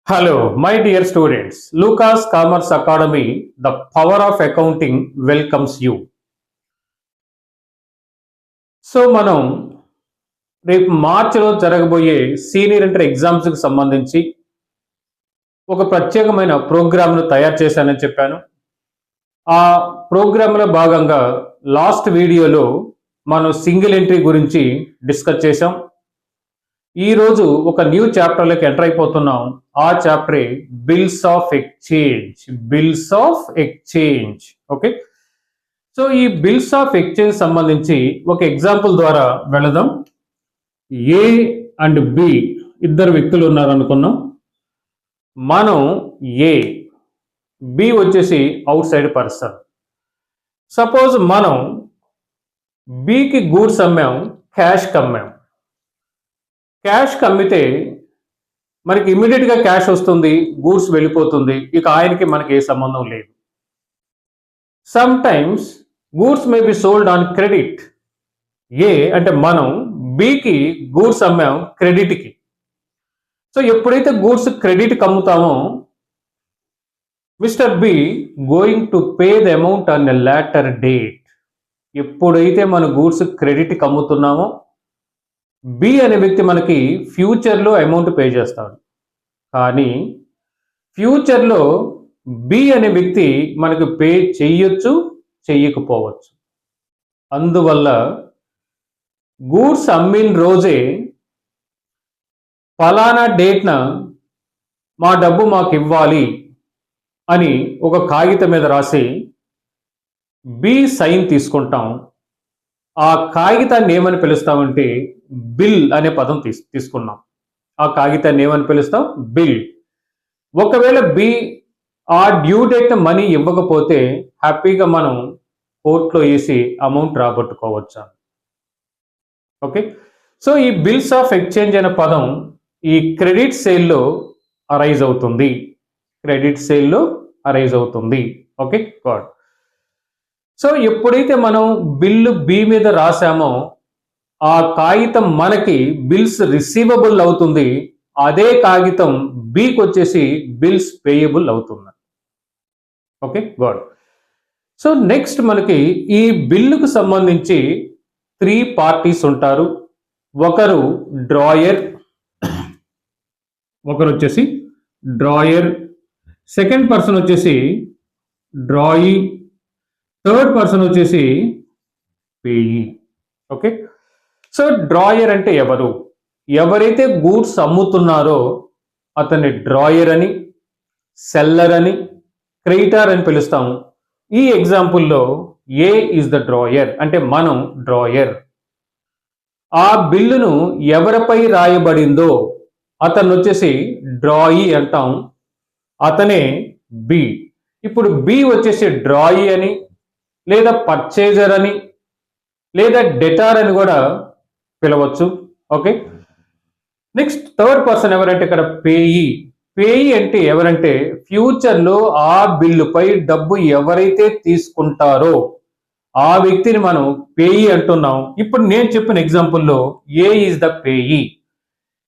Hello, my dear students. Lucas Commerce Academy, the power of accounting welcomes you. So మనం రేపు మార్చిలో జరగబోయే senior inter ఎగ్జామ్స్కి సంబంధించి ఒక ప్రత్యేకమైన ప్రోగ్రామ్ను తయారు చేశానని చెప్పాను. ఆ ప్రోగ్రాంలో భాగంగా లాస్ట్ వీడియోలో మనం సింగిల్ ఎంట్రీ గురించి డిస్కస్ చేసాం. ఈరోజు ఒక న్యూ చాప్టర్లోకి ఎంటర్ అయిపోతున్నాం. ఆ చాప్టరే bills of exchange. Okay, so ఈ బిల్స్ ఆఫ్ ఎక్స్చేంజ్ సంబంధించి ఒక ఎగ్జాంపుల్ ద్వారా వెళదాం. ఏ అండ్ బి ఇద్దరు వ్యక్తులు ఉన్నారనుకున్నాం. మనం ఏ, బి వచ్చేసి అవుట్ సైడ్ పర్సన్. సపోజ్ మనం బికి గూడ్స్ అమ్మాం, క్యాష్ కమ్మాం. క్యాష్ కమ్మితే మనకి ఇమీడియట్గా క్యాష్ వస్తుంది, గూడ్స్ వెళ్ళిపోతుంది, ఇక ఆయనకి మనకి ఏ సంబంధం లేదు. Sometimes goods may be sold on credit. A అంటే మనం బికి గూడ్స్ అమ్మాం క్రెడిట్కి. సో ఎప్పుడైతే గూడ్స్ క్రెడిట్కి అమ్ముతామో mister B going to pay the amount on a later date. ఎప్పుడైతే మన గూడ్స్ క్రెడిట్కి అమ్ముతున్నామో బి అనే వ్యక్తి మనకి ఫ్యూచర్లో అమౌంట్ పే చేస్తాడు. కానీ ఫ్యూచర్లో బి అనే వ్యక్తి మనకు పే చెయ్యొచ్చు, చెయ్యకపోవచ్చు. అందువల్ల గూడ్స్ అమ్మిన రోజే ఫలానా డేట్న మా డబ్బు మాకు ఇవ్వాలి అని ఒక కాగితం మీద రాసి బి సైన్ తీసుకుంటాం. ఆ కాగితాన్ని ఏమని పిలుస్తామంటే బిల్ అనే పదం తీసుకున్నాం. ఆ కాగితాన్ని ఏమని పిలుస్తాం? బిల్. ఒకవేళ బి ఆ డ్యూ డేట్ మనీ ఇవ్వకపోతే హ్యాపీగా మనం కోర్టులో వేసి అమౌంట్ రాబట్టుకోవచ్చు. ఓకే, సో ఈ బిల్స్ ఆఫ్ ఎక్స్చేంజ్ అనే పదం ఈ క్రెడిట్ సేల్లో అరైజ్ అవుతుంది. Okay, God. సో ఎప్పుడైతే మనం బిల్లు బి మీద రాసామో ఆ కాగితం మనకి బిల్స్ రిసీవబుల్ అవుతుంది. అదే కాగితం బికి వచ్చేసి బిల్స్ పేయబుల్ అవుతుంది. Okay, God. సో నెక్స్ట్ మనకి ఈ బిల్లుకు సంబంధించి 3 పార్టీస్ ఉంటారు. ఒకరు డ్రాయర్, సెకండ్ పర్సన్ వచ్చేసి డ్రాయి, థర్డ్ పర్సన్ వచ్చేసి పేయి. ఓకే, సో డ్రాయర్ అంటే ఎవరైతే గూడ్స్ అమ్ముతున్నారో అతన్ని డ్రాయర్ అని, సెల్లర్ అని, క్రెడిటర్ అని పిలుస్తాము. ఈ ఎగ్జాంపుల్లో ఏ ఈజ్ ద డ్రాయర్ అంటే మనం డ్రాయర్. ఆ బిల్లును ఎవరిపై రాయబడిందో అతను వచ్చేసి డ్రాయి అంటాం, అతనే బి. ఇప్పుడు బి వచ్చేసి డ్రాయి అని, లేదా పర్చేజర్ అని, లేదా డెటార్ అని కూడా పిలవచ్చు. ఓకే, నెక్స్ట్ థర్డ్ పర్సన్ ఎవరంటే ఇక్కడ పేయి అంటే ఎవరంటే ఫ్యూచర్లో ఆ బిల్లుపై డబ్బు ఎవరైతే తీసుకుంటారో ఆ వ్యక్తిని మనం పేయి అంటున్నాం. ఇప్పుడు నేను చెప్పిన ఎగ్జాంపుల్లో ఏ ఈజ్ ద పేయి.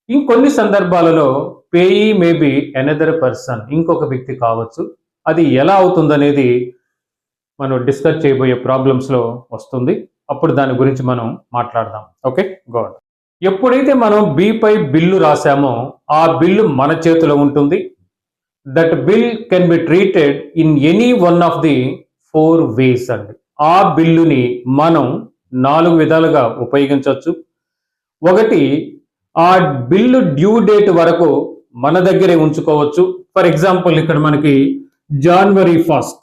ఇంకొన్ని సందర్భాలలో పేయి మేబీ అనదర్ పర్సన్, ఇంకొక వ్యక్తి కావచ్చు. అది ఎలా అవుతుందనేది మనం డిస్కస్ చేయబోయే ప్రాబ్లమ్స్లో వస్తుంది. అప్పుడు దాని గురించి మనం మాట్లాడదాం. Okay, God. ఎప్పుడైతే మనం బిపై బిల్లు రాసామో ఆ బిల్లు మన చేతిలో ఉంటుంది. That bill can be treated in any one of the 4 వేస్ అండి. ఆ బిల్లుని మనం 4 విధాలుగా ఉపయోగించవచ్చు. ఒకటి, ఆ బిల్లు డ్యూ డేట్ వరకు మన దగ్గరే ఉంచుకోవచ్చు. ఫర్ ఎగ్జాంపుల్ ఇక్కడ మనకి జనవరి 1,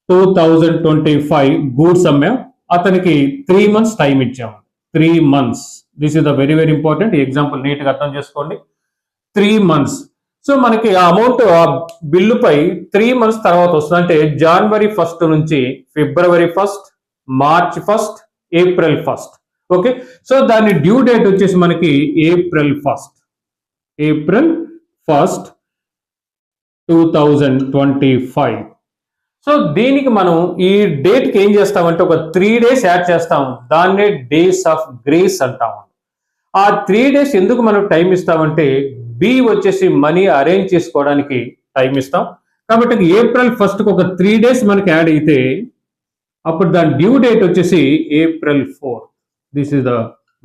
2025 గూడ్స్ అమ్మాం. అతనికి 3 months టైం ఇచ్చాము. 3 months. This is the very very important. ఈ ఎగ్జాంపుల్ నీట్గా అర్థం చేసుకోండి. 3 months. సో మనకి ఆ అమౌంట్ ఆ బిల్లుపై 3 months తర్వాత వస్తుంది. అంటే జనవరి 1 నుంచి ఫిబ్రవరి 1, మార్చ్ 1, ఏప్రిల్ 1. ఓకే, సో దాని డ్యూ డేట్ వచ్చేసి మనకి ఏప్రిల్ 1, 2025. సో దీనికి మనం ఈ డేట్కి ఏం చేస్తామంటే ఒక 3 days యాడ్ చేస్తాం. దాన్నే డేస్ ఆఫ్ గ్రేస్ అంటాము. ఆ 3 days ఎందుకు మనం టైం ఇస్తామంటే బి వచ్చేసి మనీ అరేంజ్ చేసుకోవడానికి టైం ఇస్తాం. కాబట్టి ఏప్రిల్ 1st ఒక 3 days మనకి యాడ్ అయితే అప్పుడు దాని డ్యూ డేట్ వచ్చేసి April 4. This is the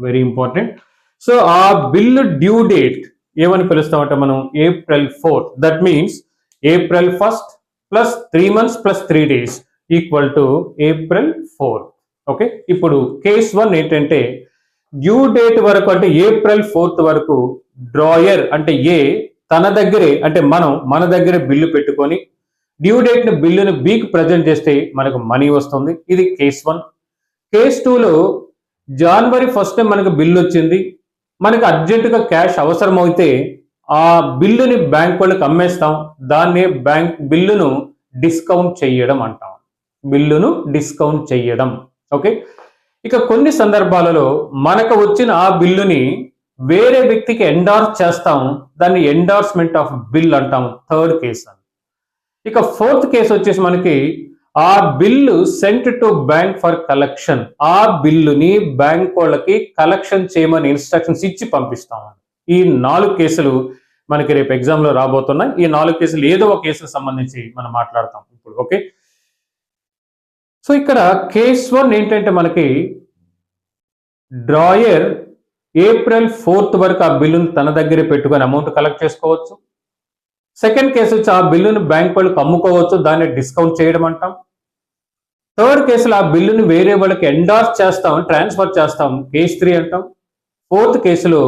very important. So ఆ బిల్లు డ్యూ డేట్ ఏమని పిలుస్తామంటే మనం April 4. That means April 1st plus 3 months plus 3 days equal to April 4. Okay, ఇప్పుడు కేస్ 1 ఏంటంటే డ్యూ డేట్ వరకు అంటే ఏప్రిల్ 4th వరకు డ్రాయర్ అంటే ఏ తన దగ్గరే అంటే మన దగ్గరే బిల్లు పెట్టుకొని డ్యూ డేట్ బిల్లును బికి ప్రజెంట్ చేస్తే మనకు మనీ వస్తుంది. ఇది కేస్ 1. కేస్ 2లో జనవరి 1st మనకు బిల్లు వచ్చింది, మనకు అర్జెంటుగా క్యాష్ అవసరం అయితే ఆ బిల్లుని బ్యాంక్ వాళ్ళకి అమ్మేస్తాం. దాన్నే బ్యాంక్ బిల్లును డిస్కౌంట్ చేయడం అంటాం. బిల్లును డిస్కౌంట్ చేయడం. ఓకే, ఇక కొన్ని సందర్భాలలో మనకు వచ్చిన ఆ బిల్లుని వేరే వ్యక్తికి ఎండార్స్ చేస్తాం. దాన్ని ఎండార్స్మెంట్ ఆఫ్ బిల్ అంటాం. 3rd case. ఇక 4th కేసు వచ్చేసి మనకి ఆ bill sent to bank for collection. ఆ బిల్లుని బ్యాంక్ వాళ్ళకి కలెక్షన్ చేయమని ఇన్స్ట్రక్షన్స్ ఇచ్చి పంపిస్తాం. ఈ 4 కేసులు మనకి రేపు ఎగ్జామ్ లో రాబోతున్నాయి. ఈ 4 కేసులు ఏదో ఒక కేసుకు సంబంధించి మనం మాట్లాడతాం ఇప్పుడు. ఓకే, సో ఇక్కడ కేస్ 1 ఏంటంటే మనకి డ్రాయర్ ఏప్రిల్ 4th వరకు ఆ బిల్లును తన దగ్గరే పెట్టుకొని అమౌంట్ కలెక్ట్ చేసుకోవచ్చు. సెకండ్ కేసు వచ్చి ఆ బిల్లును బ్యాంక్ వాళ్ళకి అమ్ముకోవచ్చు, దాన్ని డిస్కౌంట్ చేయడం అంటాం. 3rd కేసులో ఆ బిల్లును వేరే వాళ్ళకి ఎండార్స్ చేస్తాం, ట్రాన్స్ఫర్ చేస్తాం, కేస్ 3 అంటాం. 4th కేసులో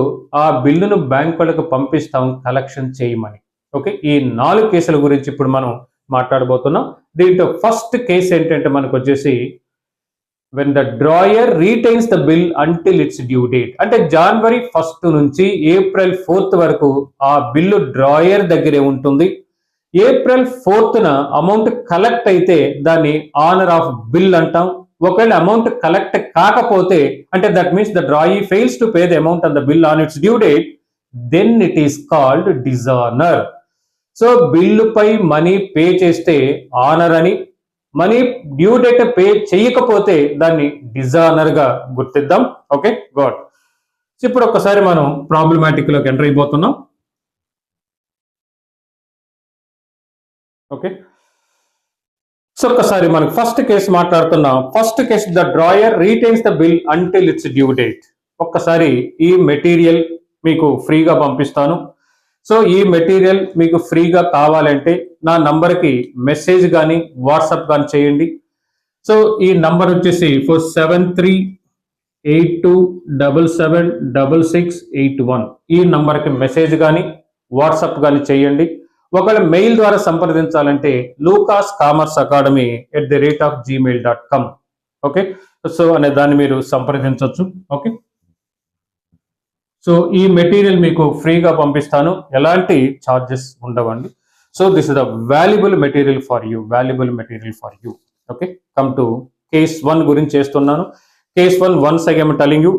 ఆ బిల్లును బ్యాంక్ వాళ్ళకి పంపిస్తాం కలెక్షన్ చేయమని. ఓకే, ఈ 4 కేసుల గురించి ఇప్పుడు మనం మాట్లాడబోతున్నాం. దీంట్లో ఫస్ట్ కేసు ఏంటంటే మనకు వచ్చేసి when the drawer retains the bill until its due date. అంటే జనవరి 1st నుంచి ఏప్రిల్ 4th వరకు ఆ బిల్లు డ్రాయర్ దగ్గరే ఉంటుంది. ఏప్రిల్ 4th అమౌంట్ కలెక్ట్ అయితే దాన్ని ఆనర్ ఆఫ్ బిల్ అంటాం. ఒకవేళ అమౌంట్ కలెక్ట్ కాకపోతే అంటే that means the drawee fails to pay the amount on the bill on its due date, then it is called dishonour. So బిల్లుపై money pay చేస్తే honour అని, money due date pay చేయకపోతే దాన్ని dishonour గా గుర్తిద్దాం. Okay, God. ఇప్పుడు ఒక్కసారి మనం problematic లోకి ఎంటర్ అయిపోతున్నాం. ఓకే, సో ఒక్కసారి మనకు ఫస్ట్ కేసు మాట్లాడుతున్నాం. First case the drawer retains the bill until it's due date. ఒక్కసారి ఈ మెటీరియల్ మీకు ఫ్రీగా పంపిస్తాను. సో ఈ మెటీరియల్ మీకు ఫ్రీగా కావాలంటే నా నంబర్కి మెసేజ్ కానీ వాట్సాప్ కానీ చేయండి. సో ఈ నంబర్ వచ్చేసి 7382776681. ఈ నంబర్కి మెసేజ్ కానీ వాట్సాప్ కానీ చేయండి. ఒకవేళ మెయిల్ ద్వారా సంప్రదించాలంటే lucascommerceacademy@gmail.com. ఓకే, సో అనే దాన్ని మీరు సంప్రదించవచ్చు. ఓకే, సో ఈ మెటీరియల్ మీకు ఫ్రీగా పంపిస్తాను, ఎలాంటి ఛార్జెస్ ఉండవండి. So this is the valuable material for you, valuable material for you. Okay, come to case 1 గురించి చేస్తున్నాను. Case 1 once again telling you,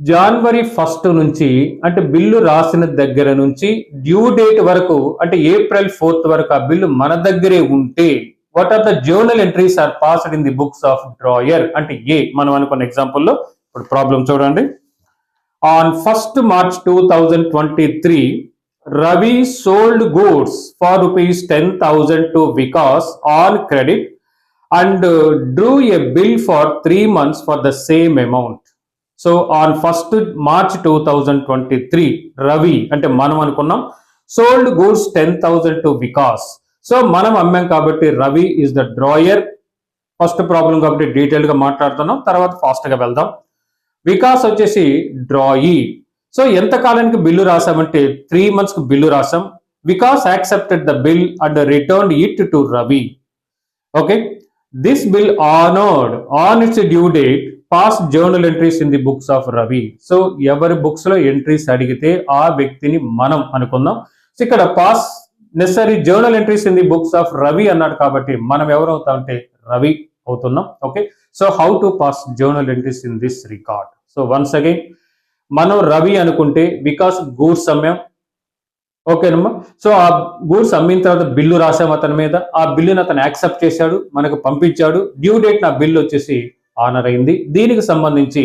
January 1st నుంచి అంటే బిల్లు రాసిన దగ్గర నుంచి డ్యూ డేట్ వరకు అంటే ఏప్రిల్ 4th వరకు ఆ బిల్లు మన దగ్గరే ఉంటే what are the journal entries are passed in the books of drawer. అంటే ఏ మనం అనుకున్న ఎగ్జాంపుల్లో ఇప్పుడు ప్రాబ్లం చూడండి. On 1st March 2023, Ravi sold goods for ₹10,000 to Vikas on credit and drew a bill for 3 months for the same amount. So on 1st March 2023, Ravi అంటే మనం అనుకున్నాం sold goods 10,000 to Vikas. So మనం అమ్మాం కాబట్టి Ravi is the drawer. First problem కాబట్టి detail గా మాట్లాడుతున్నాం, తర్వాత fast గా వెళ్దాం. వికాస్ వచ్చేసి డ్రాయీ. సో ఎంత కాలానికి బిల్లు రాసామంటే 3 months కి బిల్లు రాసాం. Vikas accepted the bill and return it to Ravi. Okay, this bill honoured on its due date pass journal entries in the books of Ravi. So ఎవరి బుక్స్ లో ఎంట్రీస్ అడిగితే ఆ వ్యక్తిని మనం అనుకుందాం. సో ఇక్కడ pass necessary journal entries in the books of Ravi అన్నాడు కాబట్టి మనం ఎవరు అవుతామంటే రవి అవుతున్నాం. Okay, so how to pass journal entries in this record. So once again మనం రవి అనుకుంటే వికాస్ గూడ్స్ అమ్మాం. ఓకేనమ్మా, సో ఆ గూడ్స్ అమ్మిన తర్వాత బిల్లు రాసాం అతని మీద. ఆ బిల్లుని అతను యాక్సెప్ట్ చేశాడు, మనకు పంపించాడు. డ్యూ డేట్ నా బిల్లు వచ్చేసి ఆనర్ అయింది. దీనికి సంబంధించి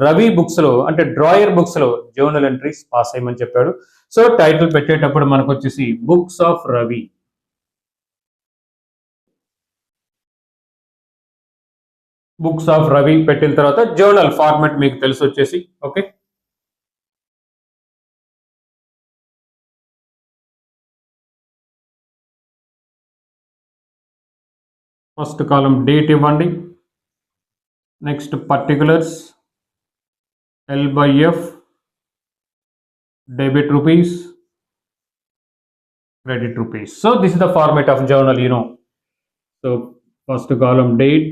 రవి బుక్స్ లో అంటే డ్రాయర్ బుక్స్ లో జర్నల్ ఎంట్రీస్ పాస్ అయ్యమని చెప్పాడు. సో టైటిల్ పెట్టేటప్పుడు మనకు వచ్చేసి books of Ravi. Books of Ravi పెట్టిన తర్వాత జర్నల్ ఫార్మాట్ మీకు తెలిసి వచ్చేసి ఓకే. ఫస్ట్ కాలం డేట్ ఇవ్వండి. Next particulars L/F debit rupees, credit rupees. So this is the format of journal, you know. So first column date,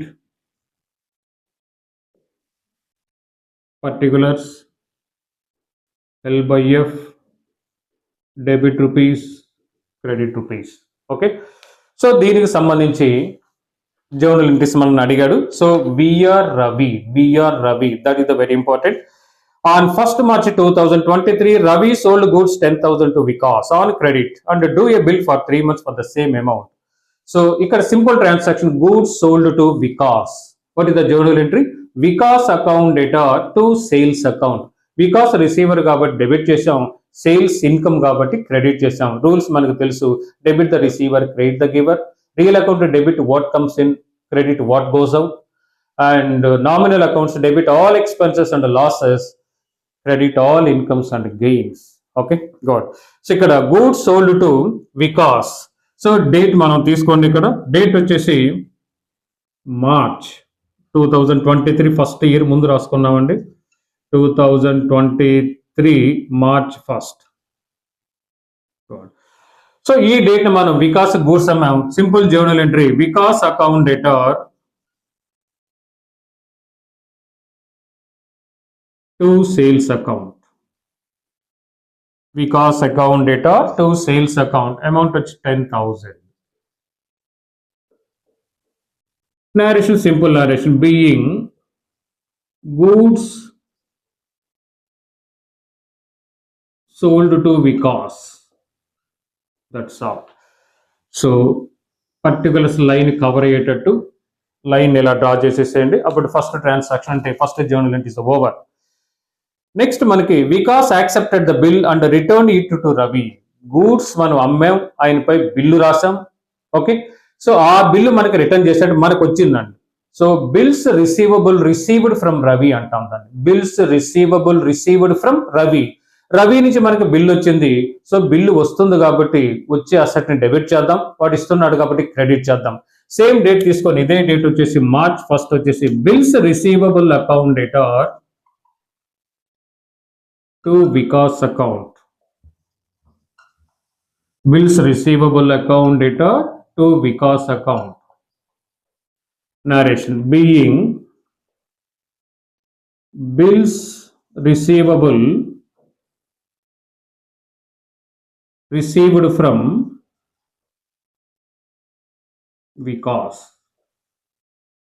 particulars, L/F debit rupees, credit rupees. Okay. So దీనికి సంబంధించి journal entries మనల్ని అడిగాడు. So we are Ravi that is the very important. On 1st March 2023, Ravi sold goods 10,000 to Vikas on credit and do a bill for 3 months for the same amount. So, ఇక్కడ simple transaction goods sold to Vikas. What is the journal entry? Vikas account data to sales account. Vikas receiver కాబట్టి debit చేసాం, sales income కాబట్టి credit చేసాం. Rules మనకు తెలుసు, debit the receiver, credit the giver. Real account debit what comes in, credit what goes out. And nominal accounts debit all expenses and losses, credit all incomes and gains. Okay, got. So ఇక్కడ goods sold to Vikas. So date మనం తీసుకోండి. ఇక్కడ date వచ్చేసి March 2023 first year ముందు రాసుకున్నామండి. 2023 March 1st. So ఈ date మనం Vikas goods అమ్మాం. Simple journal entry Vikas account debtor to sales account. Vikas account data to sales account amount of 10,000. Narration, simple narration being goods sold to Vikas. That's all. So particulars line cover అయ్యేటట్టు line ఇలా draw చేసేసేయండి. అప్పుడు first transaction అంటే first journal entry is over. Next మనకి Vikas accepted the bill and return it to Ravi. Goods మనం అమ్మాం, ఆయనపై bill రాసాం. ఓకే, సో ఆ బిల్లు మనకి రిటర్న్ చేసాడు, మనకు వచ్చిందండి. So bills receivable received from Ravi అంటాం దాన్ని. Bills receivable received from Ravi. Ravi నుంచి మనకి బిల్లు వచ్చింది. సో బిల్లు వస్తుంది కాబట్టి వచ్చే అసెట్ ని డెబిట్ చేద్దాం, వాడు ఇస్తున్నాడు కాబట్టి క్రెడిట్ చేద్దాం. సేమ్ డేట్ తీసుకొని ఇదే డేట్ వచ్చేసి మార్చ్ 1st వచ్చేసి bills receivable account data to Vikas account. Bills receivable account data to Vikas account. Narration being bills receivable received from Vikas.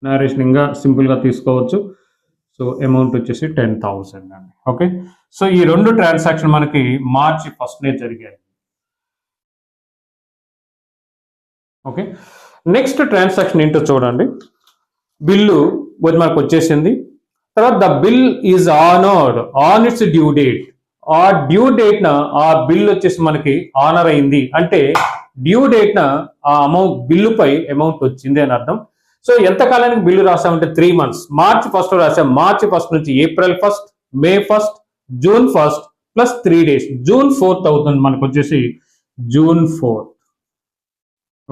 Narration ఇంకా సింపుల్ గా తీసుకోవచ్చు. సో అమౌంట్ వచ్చేసి 10,000 అండి. ఓకే, సో ఈ రెండు ట్రాన్సాక్షన్ మనకి మార్చి 1st జరిగాయి. ఓకే, నెక్స్ట్ ట్రాన్సాక్షన్ ఏంటో చూడండి. బిల్లు మనకు వచ్చేసింది. తర్వాత the bill is honoured on its due date. ఆ డ్యూ డేట్ న ఆ బిల్ వచ్చేసి మనకి ఆనర్ అయింది అంటే డ్యూ డేట్ న ఆ అమౌంట్ బిల్లుపై అమౌంట్ వచ్చింది అని అర్థం. సో ఎంత కాలానికి బిల్లు రాసామంటే 3 months. మార్చ్ 1st రాసాం. మార్చ్ 1st నుంచి ఏప్రిల్ 1st, మే 1st, June 1st plus 3 days June 4th అవుతుంది మనకు వచ్చేసి జూన్ 4th.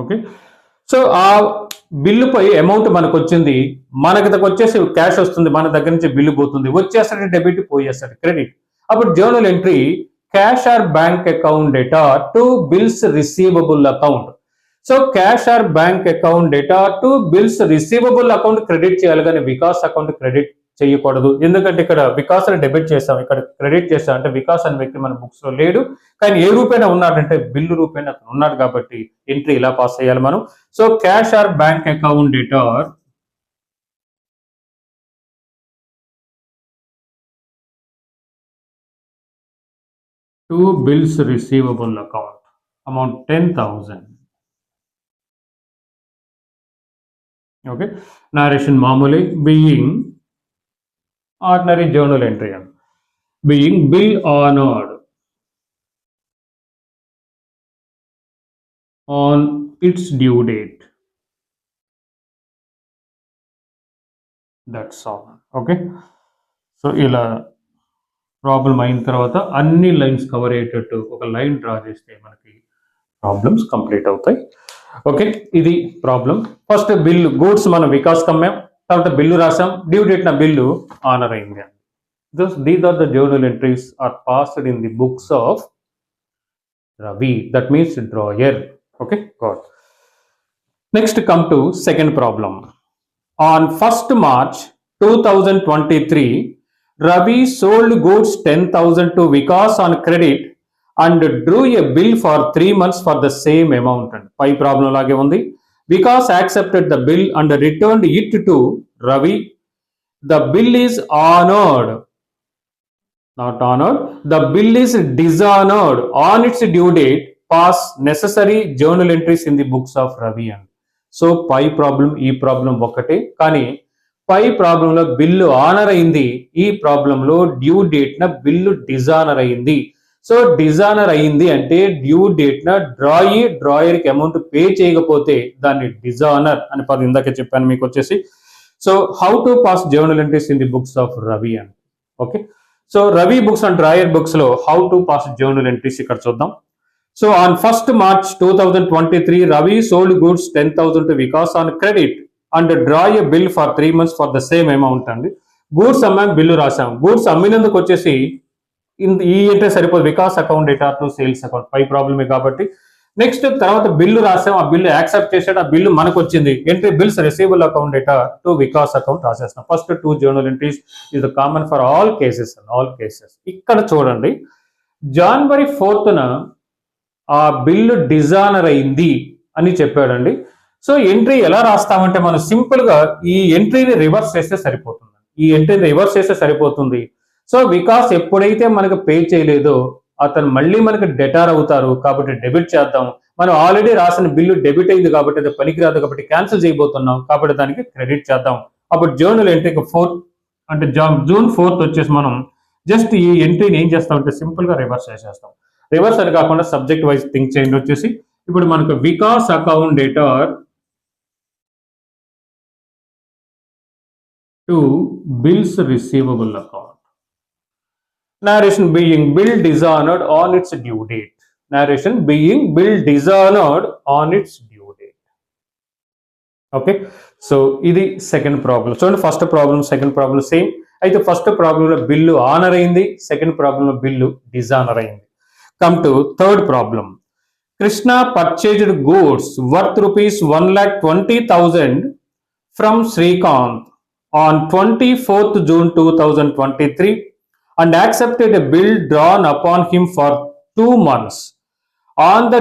ఓకే, సో ఆ బిల్లుపై అమౌంట్ మనకు వచ్చింది. మనకి వచ్చేసి క్యాష్ వస్తుంది, మన దగ్గర నుంచి బిల్లు పోతుంది. వచ్చేసరికి డెబిట్, పోయేసరికి క్రెడిట్. అప్పుడు journal entry cash or bank account debtor to bills receivable account. So cash or bank account debtor to bills receivable account credit చేయాలి, కానీ వికాస్ అకౌంట్ క్రెడిట్ చేయకూడదు. ఎందుకంటే ఇక్కడ వికాస్ అని డెబిట్ చేసాం, ఇక్కడ క్రెడిట్ చేసాం. అంటే వికాస్ అనే వ్యక్తి మన బుక్స్ లో లేడు, కానీ ఏ రూపేణ ఉన్నాడంటే బిల్లు రూపేణ అతను ఉన్నాడు కాబట్టి ఎంట్రీ ఇలా పాస్ చేయాలి మనం. So cash or bank account debtor to bills receivable account amount 10,000. Okay, narration మామూలే being ఆర్డినరీ జర్నల్ ఎంట్రీ అండి. Being bill honoured on its due date. That's all. Okay, so ఇలా ప్రాబ్లం అయిన తర్వాత అన్ని lines cover అయ్యేటట్టు ఒక line draw చేస్తే మనకి ప్రాబ్లమ్స్ కంప్లీట్ అవుతాయి. ఓకే, ఇది ప్రాబ్లం. ఫస్ట్ బిల్లు గూడ్స్ మనం వికాస్ కమ్మాం, తర్వాత బిల్లు రాసాం, డ్యూ డేట్ నా బిల్లు ఆనర్ అయింది. These are the journal entries are passed in the books of Ravi. That means drawer. Okay, got. Next, come to second problem. On 1st March 2023, Ravi sold goods 10,000 to Vikas on credit and drew a bill for 3 months for the same amount. And pi problem lage undi. Vikas accepted the bill and returned it to Ravi. The bill is honored. Not honored. The bill is dishonored on its due date. Pass necessary journal entries in the books of Ravi. And so pi problem, e problem ఒకటే, కానీ పై ప్రాబ్లంలో bill honour అయింది, ఈ ప్రాబ్లంలో due date న bill dishonour అయింది. So dishonour అయింది అంటే డ్యూ డేట్ న డ్రాయర్ కి అమౌంట్ పే చేయకపోతే దాన్ని డిజానర్ అని పదం ఇందాక చెప్పాను మీకు వచ్చేసి. So how to pass journal entries in the books of Ravi అని. Okay, so Ravi books and drawer books లో how to pass journal entries ఇక్కడ చూద్దాం. So on 1st March 2023, Ravi sold goods 10,000 to Vikas on credit and draw a bill for 3 months for the same amount. అండి goods అమ్మాం, bill రాసాం. Goods అమ్మినందుకు వచ్చేసి ఈ entry సరిపోదు, Vikas account debtor to sales account పై ప్రాబ్లమే కాబట్టి. నెక్స్ట్ తర్వాత బిల్లు రాసాం, ఆ బిల్లు యాక్సెప్ట్ చేసాడు, ఆ బిల్లు మనకు వచ్చింది. Entry bills receivable account debtor to Vikas account రాసేస్తాం. First 2 journal entries is the common for all cases. ఇక్కడ చూడండి, January 4th ఆ బిల్లు డిజానర్ అయింది అని చెప్పాడండి. సో ఎంట్రీ ఎలా రాస్తామంటే మనం సింపుల్ గా ఈ ఎంట్రీని రివర్స్ చేస్తే సరిపోతుంది. సో వికాస్ ఎప్పుడైతే మనకు పే చేయలేదో అతను మళ్ళీ మనకు డెటార్ అవుతారు, కాబట్టి డెబిట్ చేద్దాం. మనం ఆల్రెడీ రాసిన బిల్లు డెబిట్ అయింది కాబట్టి అది పనికిరాదు, కాబట్టి క్యాన్సిల్ చేయబోతున్నాం, కాబట్టి దానికి క్రెడిట్ చేద్దాం. అప్పుడు జర్నల్ ఎంట్రీకి 4th అంటే June 4th వచ్చేసి మనం జస్ట్ ఈ ఎంట్రీని ఏం చేస్తామంటే సింపుల్ గా రివర్స్ చేసేస్తాం. రివర్స్ అని కాకుండా సబ్జెక్ట్ వైజ్ థింక్ చేయండి. వచ్చేసి ఇప్పుడు మనకు Vikas account debtor to bills receivable account. Narration being bill dishonored on its due date. Okay, so ఇది సెకండ్ ప్రాబ్లం. చూడండి, first problem second problem same. అయితే ఫస్ట్ ప్రాబ్లంలో బిల్లు ఆనర్ అయింది, సెకండ్ ప్రాబ్లంలో బిల్లు డిజానర్ అయింది. Come to third problem. Krishna purchased goods worth rupees 1,20,000 from Srikanth on 24th June 2023 and accepted a bill drawn upon him for 2 months. On the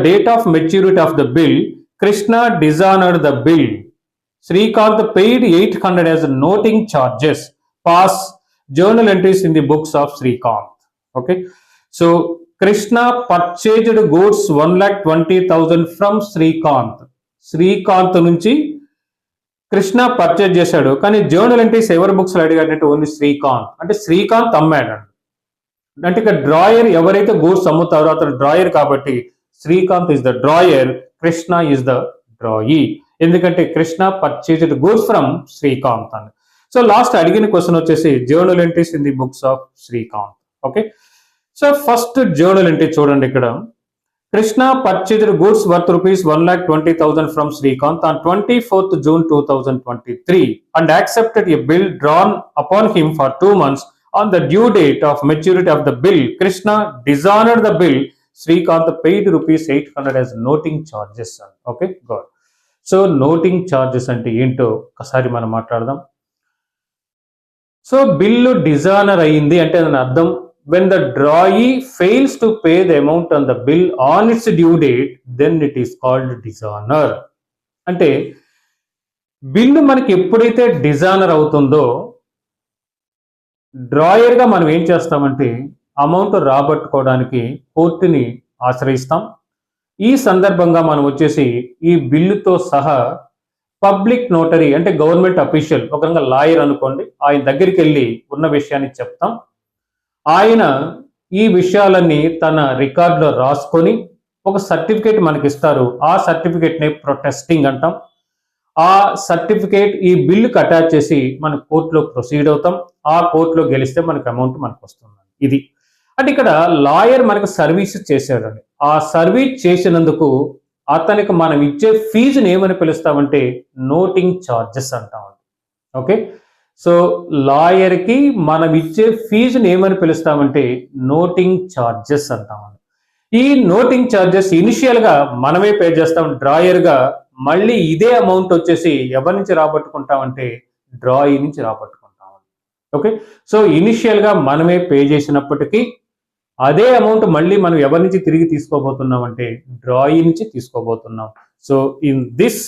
date of maturity of the bill, Krishna dishonored the bill. Srikanth paid 800 as noting charges. Pass journal entries in the books of Srikanth. Okay, so Krishna purchased goods 1,20,000 from Srikanth నుంచి Krishna purchase చేశాడు. కానీ journal entries ఎవరి books లో అడిగాడంటే only Srikanth, అంటే శ్రీకాంత్ అమ్మాడు. అంటే ఇక్కడ drawer ఎవరైతే goods అమ్ముతారో అతను డ్రాయర్, కాబట్టి Srikanth is the drawer, Krishna is the drawee. ఎందుకంటే Krishna purchased goods from Srikanth అని. సో లాస్ట్ అడిగిన క్వశ్చన్ వచ్చేసి journal entries in the books of Srikanth. Okay, so first journal entry చూడండి. ఇక్కడ Krishna purchased goods worth rupees 1,20,000 from Srikanth on 24th June 2023 and accepted a bill drawn upon him for 2 months. On the due date of maturity of the bill, Krishna dishonoured the bill. Srikanth paid rupees 800 as noting charges. Okay, good. So noting charges అంటే ఏంటో ఒకసారి మనం మాట్లాడదాం. So bill dishonour అయింది అంటే దాని అర్థం, when the drawee fails to pay the amount on the bill on its due date, then it is called dishonor. అంటే బిల్లు మనకి ఎప్పుడైతే డిజానర్ అవుతుందో డ్రాయర్ గా మనం ఏం చేస్తామంటే అమౌంట్ రాబట్టుకోవడానికి కోర్టుని ఆశ్రయిస్తాం. ఈ సందర్భంగా మనం వచ్చేసి ఈ బిల్లుతో సహా పబ్లిక్ నోటరీ అంటే గవర్నమెంట్ అఫీషియల్, ఒక రకంగా లాయర్ అనుకోండి, ఆయన దగ్గరికి వెళ్ళి ఉన్న విషయాన్ని చెప్తాం. ఆయన ఈ విషయాలన్నీ తన రికార్డులో రాసుకొని ఒక సర్టిఫికేట్ మనకి ఇస్తారు. ఆ సర్టిఫికేట్ని ప్రొటెస్టింగ్ అంటాం. ఆ సర్టిఫికేట్ ఈ బిల్లుకి అటాచ్ చేసి మన కోర్టులో ప్రొసీడ్ అవుతాం. ఆ కోర్టులో గెలిస్తే మనకు అమౌంట్ మనకు వస్తుంది. ఇది అంటే ఇక్కడ లాయర్ మనకు సర్వీస్ చేశాడండి. ఆ సర్వీస్ చేసినందుకు అతనికి మనం ఇచ్చే ఫీజుని ఏమని పిలుస్తామంటే నోటింగ్ ఛార్జెస్ అంటామండి. ఓకే, సో లాయర్కి మనం ఇచ్చే ఫీజుని ఏమని పిలుస్తామంటే నోటింగ్ ఛార్జెస్ అంటామండి. ఈ నోటింగ్ ఛార్జెస్ ఇనిషియల్ గా మనమే పే చేస్తాం డ్రాయర్ గా. మళ్ళీ ఇదే అమౌంట్ వచ్చేసి ఎవరి నుంచి రాబట్టుకుంటామంటే డ్రాయీ నుంచి రాబట్టుకుంటాం. ఓకే, సో ఇనిషియల్ గా మనమే పే చేసినప్పటికీ అదే అమౌంట్ మళ్ళీ మనం ఎవరి నుంచి తిరిగి తీసుకోబోతున్నాం అంటే డ్రాయీ నుంచి తీసుకోబోతున్నాం. So in this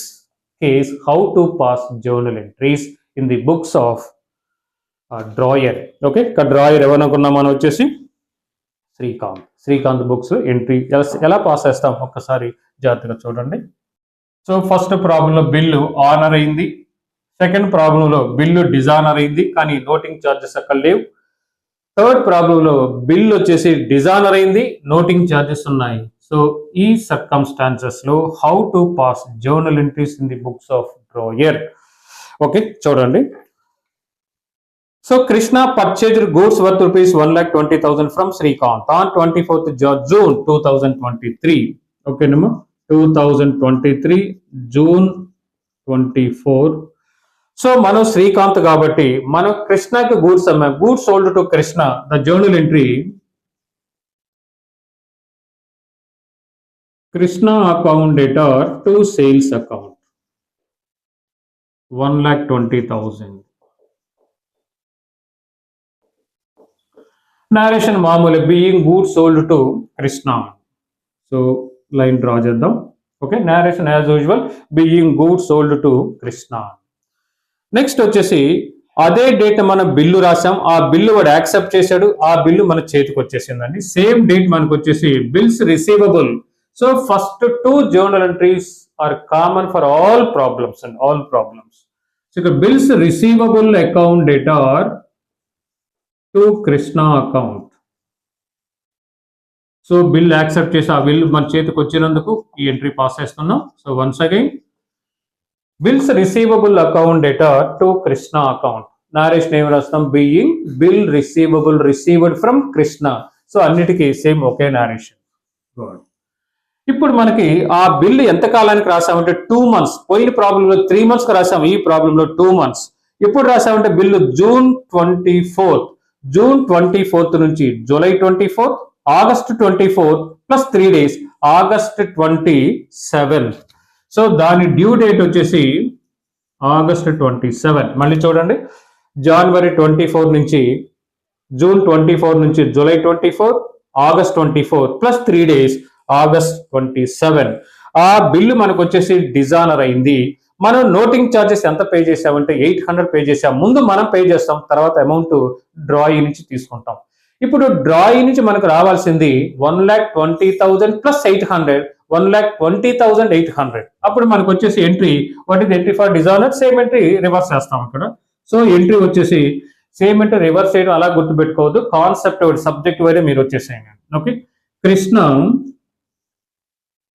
case how to pass journal entries in the books of drawer. Okay, ఇక్కడ డ్రాయర్ ఎవరనుకున్నాం మనం వచ్చేసి శ్రీకాంత్ బుక్స్ ఎంట్రీ ఎలా పాస్ చేస్తాం ఒక్కసారి జాగ్రత్తగా చూడండి. సో ఫస్ట్ ప్రాబ్లంలో బిల్లు ఆనర్ అయింది, సెకండ్ ప్రాబ్లంలో బిల్లు డిజానర్ అయింది కానీ నోటింగ్ ఛార్జెస్ అక్కడ లేవు. థర్డ్ ప్రాబ్లంలో బిల్ వచ్చేసి డిజానర్ అయింది, నోటింగ్ ఛార్జెస్ ఉన్నాయి. సో ఈ సర్కమ్స్టాన్సెస్ లో how to pass journal entries in the books of drawer. Okay చూడండి. So Krishna purchased goods worth rupees 1,20,000 from Srikanth on 24th June 2023. Okay, number 2023 June 24. So మనం శ్రీకాంత్ కాబట్టి మనం కృష్ణకి goods అమ్మాం. Goods sold to Krishna. The journal entry Krishna account debtor to sales account 1,20,000. narration మామూలు being goods sold to Krishna. So line draw చేద్దాం. Okay, narration as usual being goods sold to Krishna. Next వచ్చేసి అదే date మనం బిల్లు రాసాం, ఆ bill వాడు accept చేశాడు, ఆ బిల్లు మన చేతికి వచ్చేసిందండి. సేమ్ డేట్ మనకు వచ్చేసి bills receivable. So first two journal entries are common for all problems and all problems. So ఇక్కడ bills receivable account debtor to Krishna account. So bill accept చేసి ఆ బిల్ మన చేతికి వచ్చినందుకు ఈ ఎంట్రీ పాస్ చేస్తున్నాం. So once again bills receivable account debtor to Krishna account. Narration ఏమి రాస్తాం, being bill receivable received from Krishna. So అన్నిటికీ సేమ్ ఒకే నారేషన్. ఇప్పుడు మనకి ఆ బిల్లు ఎంత కాలానికి రాసామంటే 2 months. పోయిన ప్రాబ్లంలో 3 months కి రాసాం, ఈ ప్రాబ్లంలో 2 months. ఇప్పుడు రాసామంటే బిల్లు జూన్ 24th నుంచి July 24th, August 24th plus 3 days August 27th. So దాని డ్యూ డేట్ వచ్చేసి ఆగస్ట్ 27. మళ్ళీ చూడండి, జనవరి 24 నుంచి జూన్ 24 నుంచి July 24, August 24 plus 3 days August 27. ఆ బిల్లు మనకు వచ్చేసి డిజానర్ అయింది. మనం నోటింగ్ ఛార్జెస్ ఎంత పే చేసామంటే 800 పే చేసాం. ముందు మనం పే చేస్తాం, తర్వాత అమౌంట్ డ్రాయీ నుంచి తీసుకుంటాం. ఇప్పుడు డ్రాయీ నుంచి మనకు రావాల్సింది 1,20,000 ప్లస్ 800, 1,20,800. అప్పుడు మనకు వచ్చేసి entry what is entry for dishonour, same entry reverse చేస్తాం ఇక్కడ. సో ఎంట్రీ వచ్చేసి సేమ్ ఎంట్రీ రివర్స్ చేయడం అలా గుర్తుపెట్టుకోవద్దు, కాన్సెప్ట్ సబ్జెక్ట్ వేరే మీరు వచ్చేసేయండి. Okay, Krishna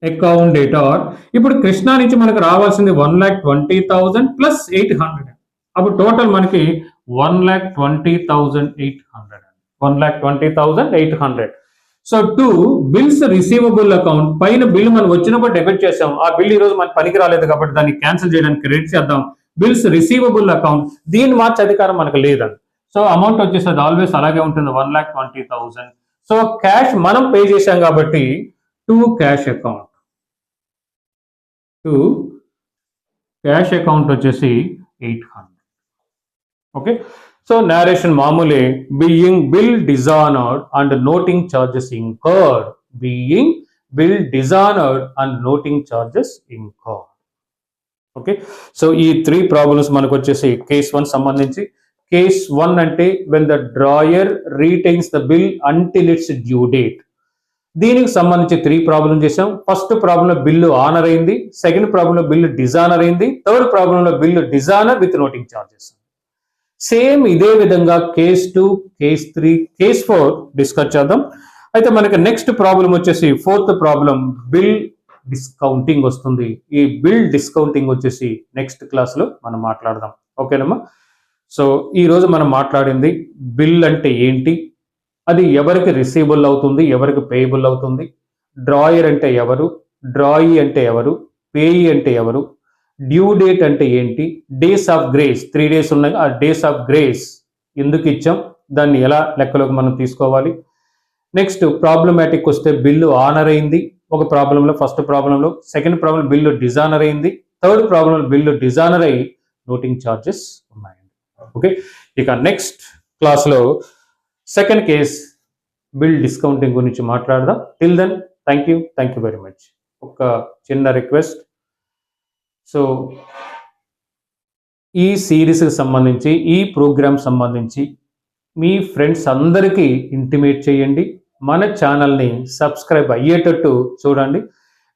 account debtor. ఇప్పుడు కృష్ణ నుంచి మనకు రావాల్సింది 1,20,000 ప్లస్ 800. అప్పుడు టోటల్ మనకి 1,20,800. 1,20,800. So to bills receivable account. పైన బిల్ మనం వచ్చినప్పుడు డెబిట్ చేసాం, ఆ బిల్ ఈ రోజు మనకి పనికి రాలేదు కాబట్టి దాన్ని క్యాన్సిల్ చేయడానికి క్రెడిట్ చేద్దాం. బిల్స్ రిసీవబుల్ అకౌంట్, దీన్ని మార్చే అధికారం మనకు లేదండి. సో అమౌంట్ వచ్చేసి అది ఆల్వేస్ అలాగే ఉంటుంది 1,20,000. సో క్యాష్ మనం పే చేసాం కాబట్టి to cash account. To cash account వచ్చేసి 800. ఓకే, సో narration మామూలే being bill dishonoured and noting charges incurred. Being bill dishonoured and noting charges incurred. Okay, so ఈ 3 ప్రాబ్లమ్స్ మనకు వచ్చేసి కేస్ 1 సంబంధించి. కేస్ 1 అంటే when the drawer retains the bill until its due date. దీనికి సంబంధించి 3 problem చేసాం. First ప్రాబ్లంలో bill honour అయింది, సెకండ్ ప్రాబ్లంలో బిల్లు డిజానర్ అయింది, థర్డ్ ప్రాబ్లంలో bill dishonour with noting charges. Same ఇదే విధంగా కేస్ 2, కేస్ 3, కేస్ 4 డిస్కస్ చేద్దాం. అయితే మనకి నెక్స్ట్ ప్రాబ్లం వచ్చేసి ఫోర్త్ ప్రాబ్లం బిల్ డిస్కౌంటింగ్ వస్తుంది. ఈ బిల్ డిస్కౌంటింగ్ వచ్చేసి నెక్స్ట్ క్లాస్లో మనం మాట్లాడదాం. ఓకేనమ్మా. సో ఈరోజు మనం మాట్లాడింది బిల్ అంటే ఏంటి, అది ఎవరికి రిసీవబుల్ అవుతుంది, ఎవరికి పేయబుల్ అవుతుంది, డ్రాయర్ అంటే ఎవరు, డ్రాయీ అంటే ఎవరు, పేయీ అంటే ఎవరు, డ్యూ డేట్ అంటే ఏంటి, డేస్ ఆఫ్ గ్రేస్ 3 days ఉన్నాయి, ఆ డేస్ ఆఫ్ గ్రేస్ ఎందుకు ఇచ్చాం, దాన్ని ఎలా లెక్కలోకి మనం తీసుకోవాలి. నెక్స్ట్ ప్రాబ్లమాటిక్ వస్తే బిల్లు ఆనర్ అయింది ఒక ప్రాబ్లంలో, ఫస్ట్ ప్రాబ్లంలో, సెకండ్ ప్రాబ్లం బిల్లు డిజానర్ అయింది, థర్డ్ ప్రాబ్లంలో బిల్లు డిజానర్ అయ్యి నోటింగ్ ఛార్జెస్ ఉన్నాయండి. ఓకే, ఇక నెక్స్ట్ క్లాస్లో సెకండ్ కేస్ బిల్ డిస్కౌంటింగ్ గురించి మాట్లాడదాం. Till then thank you very much. ఒక చిన్న రిక్వెస్ట్, సో ఈ సిరీస్కి సంబంధించి, ఈ ప్రోగ్రామ్ సంబంధించి మీ ఫ్రెండ్స్ అందరికీ ఇంటిమేట్ చేయండి. మన ఛానల్ని సబ్స్క్రైబ్ అయ్యేటట్టు చూడండి.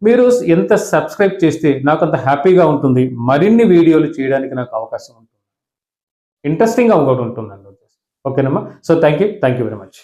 మీరు ఎంత సబ్స్క్రైబ్ చేస్తే నాకు అంత హ్యాపీగా ఉంటుంది, మరిన్ని వీడియోలు చేయడానికి నాకు అవకాశం ఉంటుంది, ఇంట్రెస్టింగ్గా కూడా ఉంటుందండి. ఓకేనమ్మా. So thank you very much.